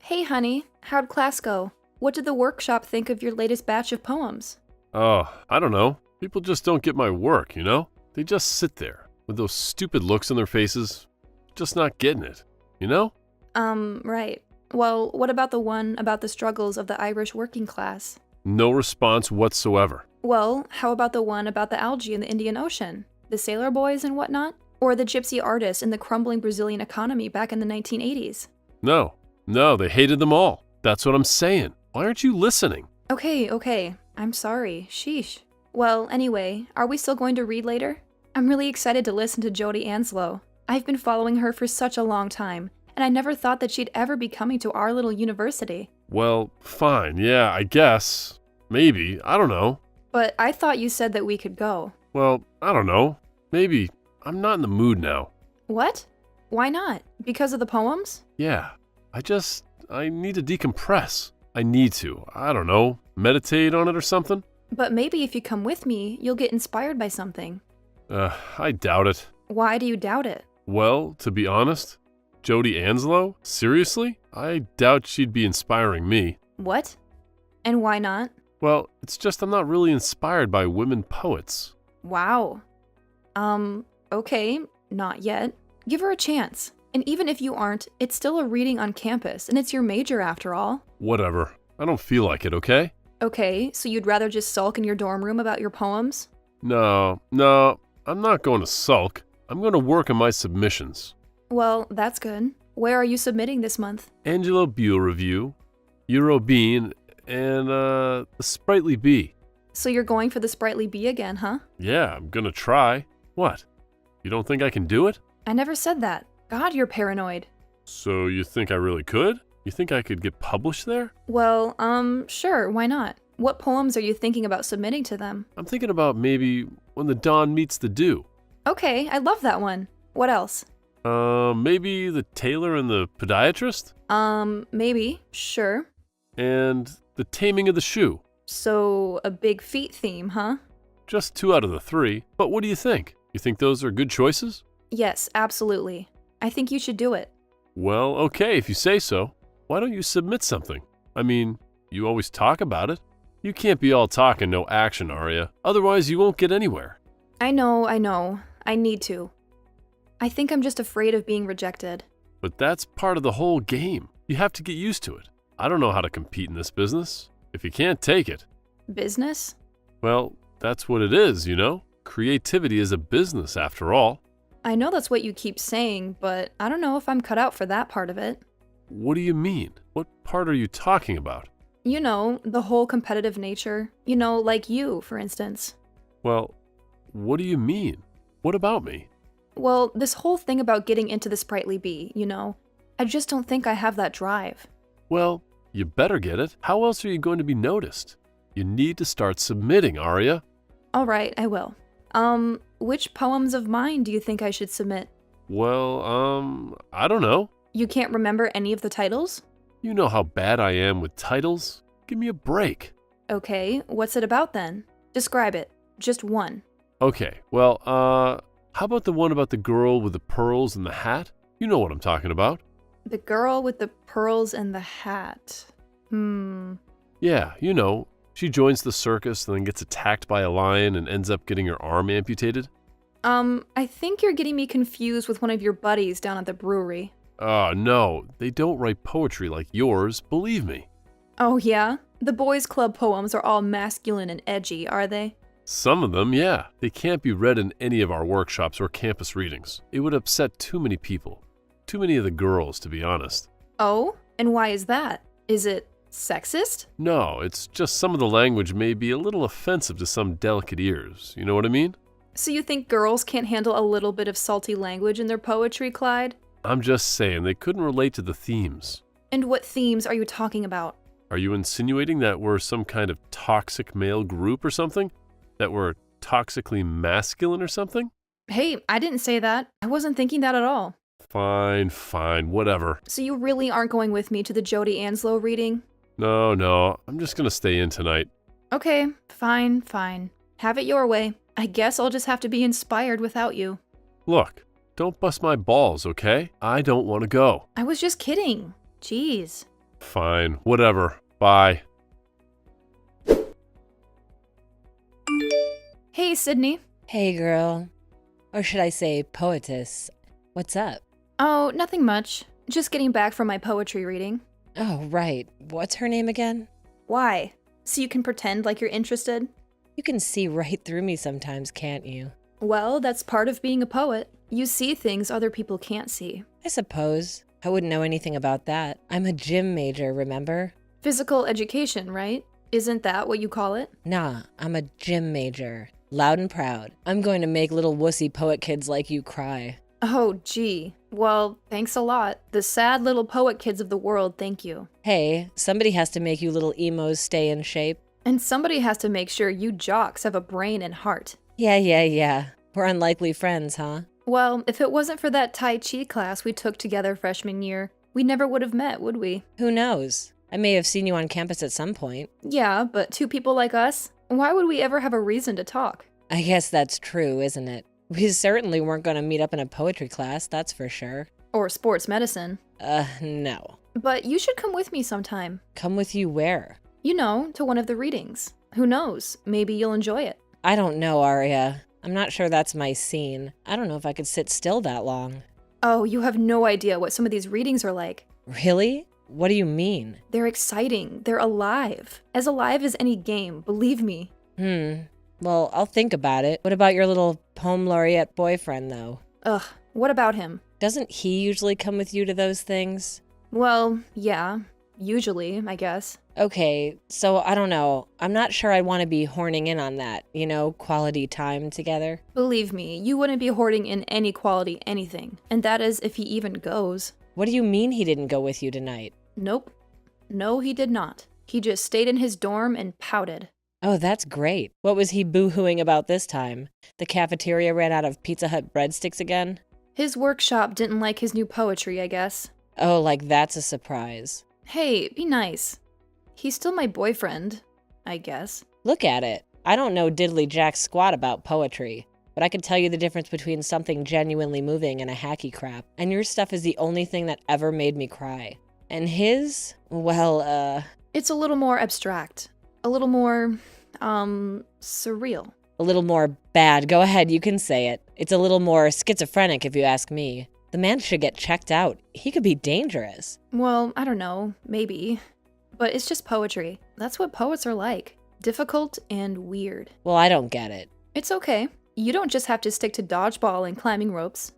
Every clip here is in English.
Hey honey, how'd class go? What did the workshop think of your latest batch of poems? Oh, I don't know. People just don't get my work, you know? They just sit there with those stupid looks on their faces, just not getting it, you know? Right. Well, what about the one about the struggles of the Irish working class? No response whatsoever. Well, how about the one about the algae in the Indian Ocean? The sailor boys and whatnot? Or the gypsy artists in the crumbling Brazilian economy back in the 1980s? No, they hated them all. That's what I'm saying. Why aren't you listening? Okay. I'm sorry. Sheesh. Well, anyway, are we still going to read later? I'm really excited to listen to Jodi Anslow. I've been following her for such a long time, and I never thought that she'd ever be coming to our little university. Well, fine, yeah, I guess. Maybe, I don't know. But I thought you said that we could go. Well, I don't know. Maybe. I'm not in the mood now. What? Why not? Because of the poems? Yeah, I need to decompress. I need to, I don't know, meditate on it or something? But maybe if you come with me, you'll get inspired by something. I doubt it. Why do you doubt it? Well, to be honest, Jodi Anslow? Seriously? I doubt she'd be inspiring me. What? And why not? Well, it's just I'm not really inspired by women poets. Wow. Okay, not yet. Give her a chance. And even if you aren't, it's still a reading on campus, and it's your major after all. Whatever. I don't feel like it, okay? Okay, so you'd rather just sulk in your dorm room about your poems? No, I'm not going to sulk. I'm going to work on my submissions. Well, that's good. Where are you submitting this month? Angelo Buell Review, Euro Bean, and the Sprightly Bee. So you're going for the Sprightly Bee again, huh? Yeah, I'm gonna try. What? You don't think I can do it? I never said that. God, you're paranoid. So you think I really could? You think I could get published there? Well, sure, why not? What poems are you thinking about submitting to them? I'm thinking about maybe When the Dawn Meets the Dew. Okay, I love that one. What else? Maybe The Tailor and the Podiatrist? Maybe. Sure. And The Taming of the Shoe. So, a big feet theme, huh? Just 2 out of the 3. But what do you think? You think those are good choices? Yes, absolutely. I think you should do it. Well, okay, if you say so. Why don't you submit something? I mean, you always talk about it. You can't be all talk and no action, Arya. Otherwise, you won't get anywhere. I know. I need to. I think I'm just afraid of being rejected. But that's part of the whole game. You have to get used to it. I don't know how to compete in this business. If you can't take it. Business? Well, that's what it is, you know? Creativity is a business, after all. I know that's what you keep saying, but I don't know if I'm cut out for that part of it. What do you mean? What part are you talking about? You know, the whole competitive nature. You know, like you, for instance. Well, what do you mean? What about me? Well, this whole thing about getting into the Sprightly Bee, you know. I just don't think I have that drive. Well, you better get it. How else are you going to be noticed? You need to start submitting, Arya. Alright, I will. Which poems of mine do you think I should submit? Well, I don't know. You can't remember any of the titles? You know how bad I am with titles. Give me a break. Okay, what's it about then? Describe it. Just one. Okay, well, how about the one about the girl with the pearls and the hat? You know what I'm talking about. The girl with the pearls and the hat. Yeah, you know, she joins the circus and then gets attacked by a lion and ends up getting her arm amputated. I think you're getting me confused with one of your buddies down at the brewery. Oh, no, they don't write poetry like yours, believe me. Oh yeah? The boys' club poems are all masculine and edgy, are they? Some of them, yeah. They can't be read in any of our workshops or campus readings. It would upset too many people. Too many of the girls, to be honest. Oh? And why is that? Is it sexist? No, it's just some of the language may be a little offensive to some delicate ears. You know what I mean? So you think girls can't handle a little bit of salty language in their poetry, Clyde? I'm just saying they couldn't relate to the themes. And what themes are you talking about? Are you insinuating that we're some kind of toxic male group or something? That we're toxically masculine or something? Hey, I didn't say that. I wasn't thinking that at all. Fine, whatever. So you really aren't going with me to the Jodi Anslow reading? No, I'm just gonna stay in tonight. Okay, fine. Have it your way. I guess I'll just have to be inspired without you. Look, don't bust my balls, okay? I don't want to go. I was just kidding. Jeez. Fine, whatever. Bye. Hey, Sydney. Hey, girl. Or should I say poetess? What's up? Oh, nothing much. Just getting back from my poetry reading. Oh, right. What's her name again? Why? So you can pretend like you're interested? You can see right through me sometimes, can't you? Well, that's part of being a poet. You see things other people can't see. I suppose. I wouldn't know anything about that. I'm a gym major, remember? Physical education, right? Isn't that what you call it? Nah, I'm a gym major. Loud and proud. I'm going to make little wussy poet kids like you cry. Oh, gee. Well, thanks a lot. The sad little poet kids of the world thank you. Hey, somebody has to make you little emos stay in shape. And somebody has to make sure you jocks have a brain and heart. Yeah. We're unlikely friends, huh? Well, if it wasn't for that Tai Chi class we took together freshman year, we never would have met, would we? Who knows? I may have seen you on campus at some point. Yeah, but two people like us? Why would we ever have a reason to talk? I guess that's true, isn't it? We certainly weren't going to meet up in a poetry class, that's for sure. Or sports medicine. No. But you should come with me sometime. Come with you where? You know, to one of the readings. Who knows? Maybe you'll enjoy it. I don't know, Aria. I'm not sure that's my scene. I don't know if I could sit still that long. Oh, you have no idea what some of these readings are like. Really? What do you mean? They're exciting. They're alive. As alive as any game, believe me. Well, I'll think about it. What about your little poem laureate boyfriend, though? Ugh, what about him? Doesn't he usually come with you to those things? Well, yeah. Usually, I guess. Okay, so I don't know. I'm not sure I'd want to be horning in on that, quality time together. Believe me, you wouldn't be hoarding in any quality anything. And that is if he even goes. What do you mean he didn't go with you tonight? Nope. No, he did not. He just stayed in his dorm and pouted. Oh, that's great. What was he boo-hooing about this time? The cafeteria ran out of Pizza Hut breadsticks again? His workshop didn't like his new poetry, I guess. Oh, like that's a surprise. Hey, be nice. He's still my boyfriend, I guess. Look at it. I don't know diddly jack squat about poetry, but I could tell you the difference between something genuinely moving and a hacky crap, and your stuff is the only thing that ever made me cry. And his? Well, It's a little more abstract. A little more, surreal. a little more bad. Go ahead, you can say it. It's a little more schizophrenic if you ask me. The man should get checked out. He could be dangerous. Well, I don't know, maybe. But it's just poetry. That's what poets are like. Difficult and weird. Well, I don't get it. It's okay. You don't just have to stick to dodgeball and climbing ropes.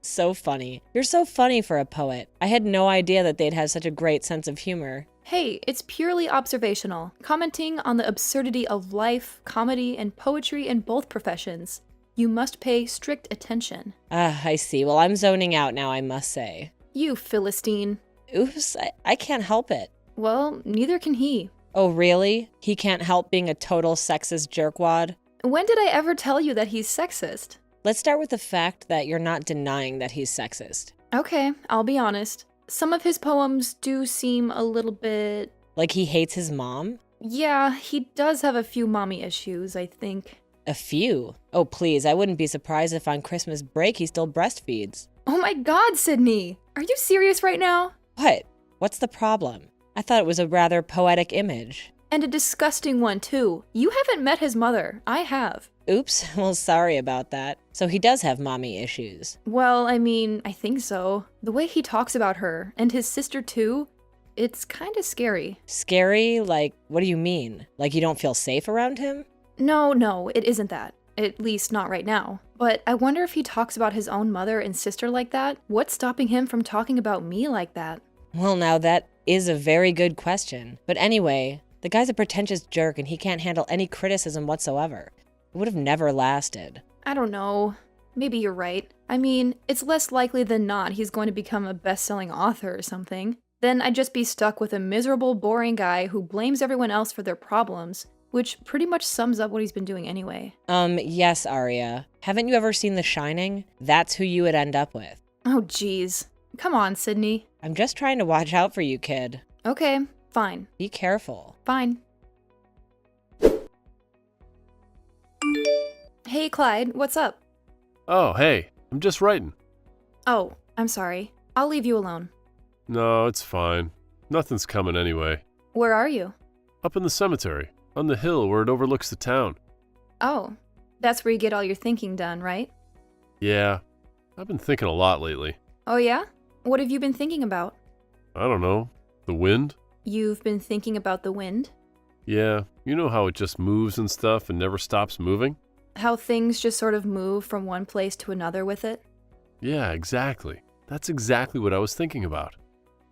So funny. You're so funny for a poet. I had no idea that they'd have such a great sense of humor. Hey, it's purely observational, commenting on the absurdity of life, comedy, and poetry in both professions. You must pay strict attention. I see. Well, I'm zoning out now, I must say. You Philistine. Oops, I can't help it. Well, neither can he. Oh, really? He can't help being a total sexist jerkwad? When did I ever tell you that he's sexist? Let's start with the fact that you're not denying that he's sexist. Okay, I'll be honest. Some of his poems do seem a little bit... Like he hates his mom? Yeah, he does have a few mommy issues, I think. A few? Oh, please, I wouldn't be surprised if on Christmas break he still breastfeeds. Oh my god, Sydney! Are you serious right now? What? What's the problem? I thought it was a rather poetic image. And a disgusting one, too. You haven't met his mother. I have. Oops, well, sorry about that. So he does have mommy issues. Well, I mean, I think so. The way he talks about her, and his sister too, it's kinda scary. Scary? Like, what do you mean? Like you don't feel safe around him? No, it isn't that. At least not right now. But I wonder if he talks about his own mother and sister like that? What's stopping him from talking about me like that? Well, now that is a very good question. But anyway, the guy's a pretentious jerk and he can't handle any criticism whatsoever. It would have never lasted. I don't know. Maybe you're right. I mean, it's less likely than not he's going to become a best-selling author or something. Then I'd just be stuck with a miserable, boring guy who blames everyone else for their problems, which pretty much sums up what he's been doing anyway. Yes, Aria. Haven't you ever seen The Shining? That's who you would end up with. Oh, jeez. Come on, Sydney. I'm just trying to watch out for you, kid. Okay, fine. Be careful. Fine. Hey, Clyde, what's up? Oh, hey, I'm just writing. Oh, I'm sorry. I'll leave you alone. No, it's fine. Nothing's coming anyway. Where are you? Up in the cemetery, on the hill where it overlooks the town. Oh, that's where you get all your thinking done, right? Yeah, I've been thinking a lot lately. Oh yeah? What have you been thinking about? I don't know. The wind? You've been thinking about the wind? Yeah, you know how it just moves and stuff and never stops moving? How things just sort of move from one place to another with it? Yeah, exactly. That's exactly what I was thinking about.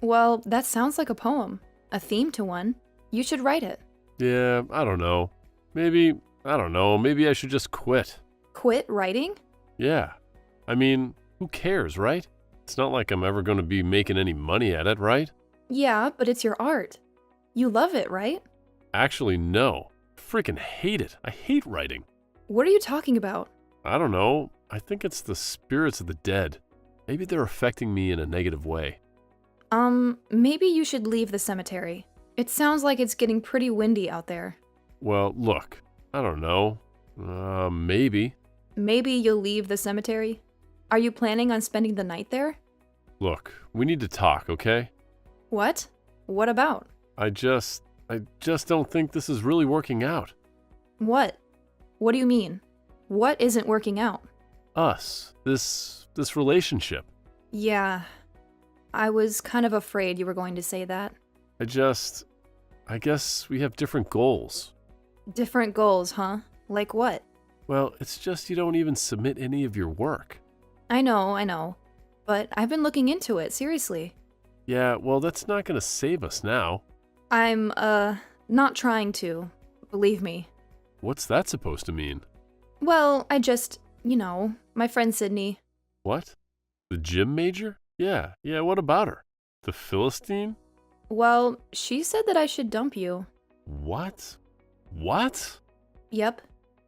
Well, that sounds like a poem. A theme to one. You should write it. Yeah, I don't know. Maybe I should just quit. Quit writing? Yeah. I mean, who cares, right? It's not like I'm ever going to be making any money at it, right? Yeah, but it's your art. You love it, right? Actually, no. Freaking hate it. I hate writing. What are you talking about? I don't know. I think it's the spirits of the dead. Maybe they're affecting me in a negative way. Maybe you should leave the cemetery. It sounds like it's getting pretty windy out there. Well, look, I don't know. Maybe. Maybe you'll leave the cemetery? Are you planning on spending the night there? Look, we need to talk, okay? What? What about? I just don't think this is really working out. What? What do you mean? What isn't working out? Us. This relationship. Yeah. I was kind of afraid you were going to say that. I guess we have different goals. Different goals, huh? Like what? Well, it's just you don't even submit any of your work. I know. But I've been looking into it, seriously. Yeah, well, that's not going to save us now. I'm, not trying to. Believe me. What's that supposed to mean? Well, my friend Sydney. What? The gym major? Yeah, what about her? The Philistine? Well, she said that I should dump you. What? What? Yep.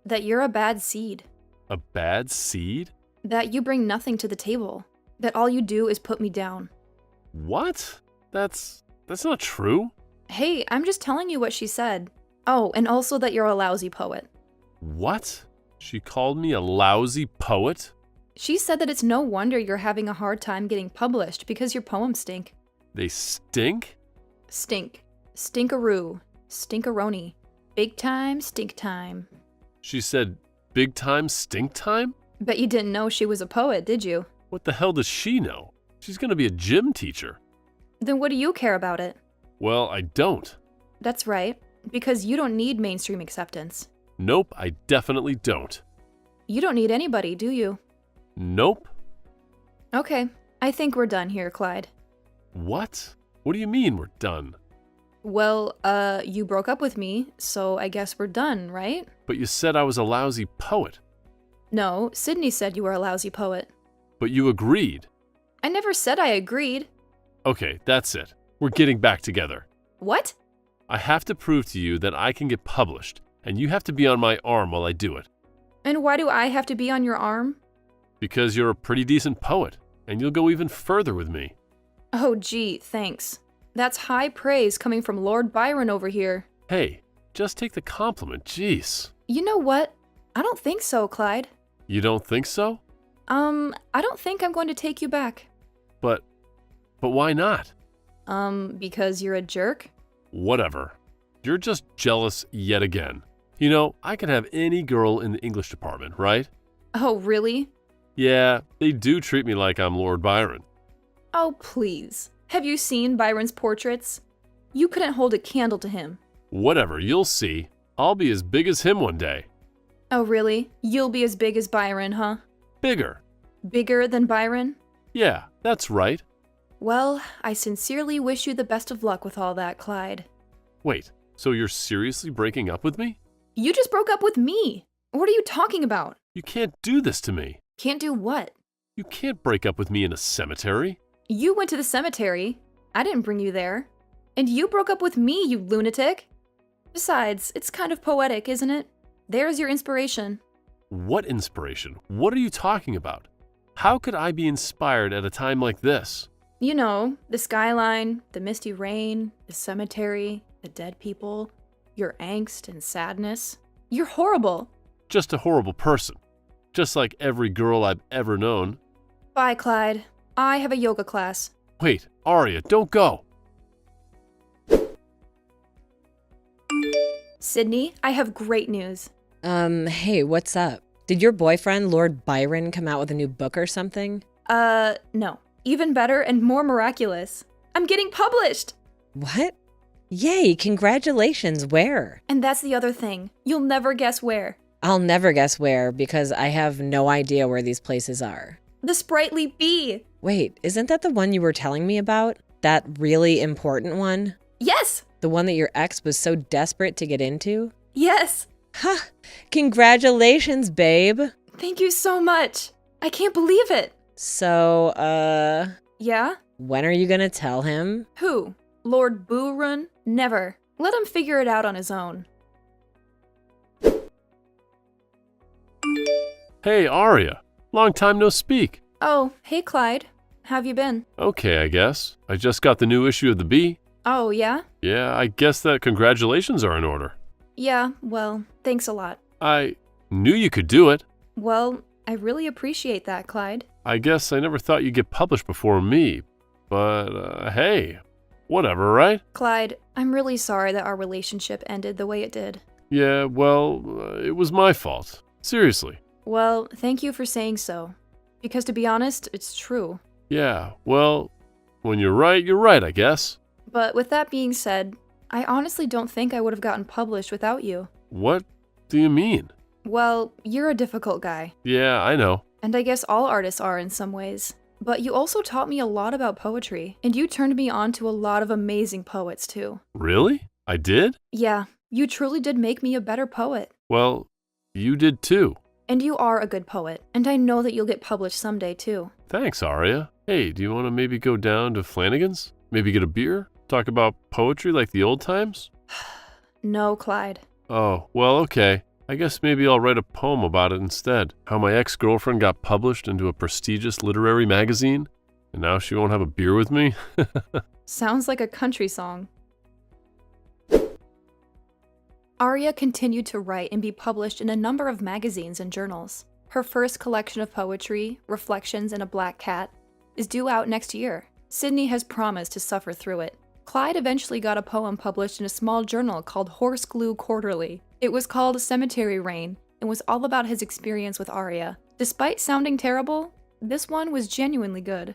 That you're a bad seed. A bad seed? That you bring nothing to the table. That all you do is put me down. What? That's not true. Hey, I'm just telling you what she said. Oh, and also that you're a lousy poet. What? She called me a lousy poet? She said that it's no wonder you're having a hard time getting published because your poems stink. They stink? Stink. Stinkaroo. Stinkaroni. Big time, stink time. She said big time stink time? Bet you didn't know she was a poet, did you? What the hell does she know? She's gonna be a gym teacher. Then what do you care about it? Well, I don't. That's right, because you don't need mainstream acceptance. Nope, I definitely don't. You don't need anybody, do you? Nope. Okay, I think we're done here, Clyde. What? What do you mean we're done? Well, you broke up with me, so I guess we're done, right? But you said I was a lousy poet. No, Sydney said you were a lousy poet. But you agreed. I never said I agreed. Okay, that's it. We're getting back together. What? I have to prove to you that I can get published, and you have to be on my arm while I do it. And why do I have to be on your arm? Because you're a pretty decent poet, and you'll go even further with me. Oh, gee, thanks. That's high praise coming from Lord Byron over here. Hey, just take the compliment, jeez. You know what? I don't think so, Clyde. You don't think so? I don't think I'm going to take you back. But why not? Because you're a jerk? Whatever. You're just jealous yet again. You know, I can have any girl in the English department, right? Oh, really? Yeah, they do treat me like I'm Lord Byron. Oh, please. Have you seen Byron's portraits? You couldn't hold a candle to him. Whatever, you'll see. I'll be as big as him one day. Oh, really? You'll be as big as Byron, huh? Bigger. Bigger than Byron? Yeah, that's right. Well, I sincerely wish you the best of luck with all that, Clyde. Wait, so you're seriously breaking up with me? You just broke up with me! What are you talking about? You can't do this to me. Can't do what? You can't break up with me in a cemetery. You went to the cemetery. I didn't bring you there. And you broke up with me, you lunatic! Besides, it's kind of poetic, isn't it? There's your inspiration. What inspiration? What are you talking about? How could I be inspired at a time like this? You know, the skyline, the misty rain, the cemetery, the dead people, your angst and sadness. You're horrible. Just a horrible person. Just like every girl I've ever known. Bye, Clyde. I have a yoga class. Wait, Arya, don't go. Sydney, I have great news. Hey, what's up? Did your boyfriend, Lord Byron, come out with a new book or something? No. Even better and more miraculous. I'm getting published! What? Yay, congratulations, where? And that's the other thing. You'll never guess where. I'll never guess where because I have no idea where these places are. The Sprightly Bee! Wait, isn't that the one you were telling me about? That really important one? Yes! The one that your ex was so desperate to get into? Yes! Ha! Congratulations, babe! Thank you so much! I can't believe it! So, Yeah? when are you gonna tell him? Who? Lord Boorun? Never. Let him figure it out on his own. Hey, Arya. Long time no speak. Oh, hey Clyde. How've you been? Okay, I guess. I just got the new issue of the Bee. Oh, yeah? Yeah, I guess that congratulations are in order. Yeah, well, thanks a lot. I knew you could do it. Well, I really appreciate that, Clyde. I guess I never thought you'd get published before me. But, hey, whatever, right? Clyde, I'm really sorry that our relationship ended the way it did. Yeah, well, it was my fault. Seriously. Well, thank you for saying so. Because to be honest, it's true. Yeah, well, when you're right, I guess. But with that being said, I honestly don't think I would have gotten published without you. What do you mean? Well, you're a difficult guy. Yeah, I know. And I guess all artists are in some ways. But you also taught me a lot about poetry, and you turned me on to a lot of amazing poets too. Really? I did? Yeah, you truly did make me a better poet. Well, you did too. And you are a good poet, and I know that you'll get published someday too. Thanks, Arya. Hey, do you want to maybe go down to Flanagan's? Maybe get a beer? Talk about poetry like the old times? No, Clyde. Oh, well, okay. I guess maybe I'll write a poem about it instead. How my ex-girlfriend got published into a prestigious literary magazine, and now she won't have a beer with me? Sounds like a country song. Arya continued to write and be published in a number of magazines and journals. Her first collection of poetry, Reflections in a Black Cat, is due out next year. Sydney has promised to suffer through it. Clyde eventually got a poem published in a small journal called Horse Glue Quarterly. It was called Cemetery Rain and was all about his experience with Arya. Despite sounding terrible, this one was genuinely good.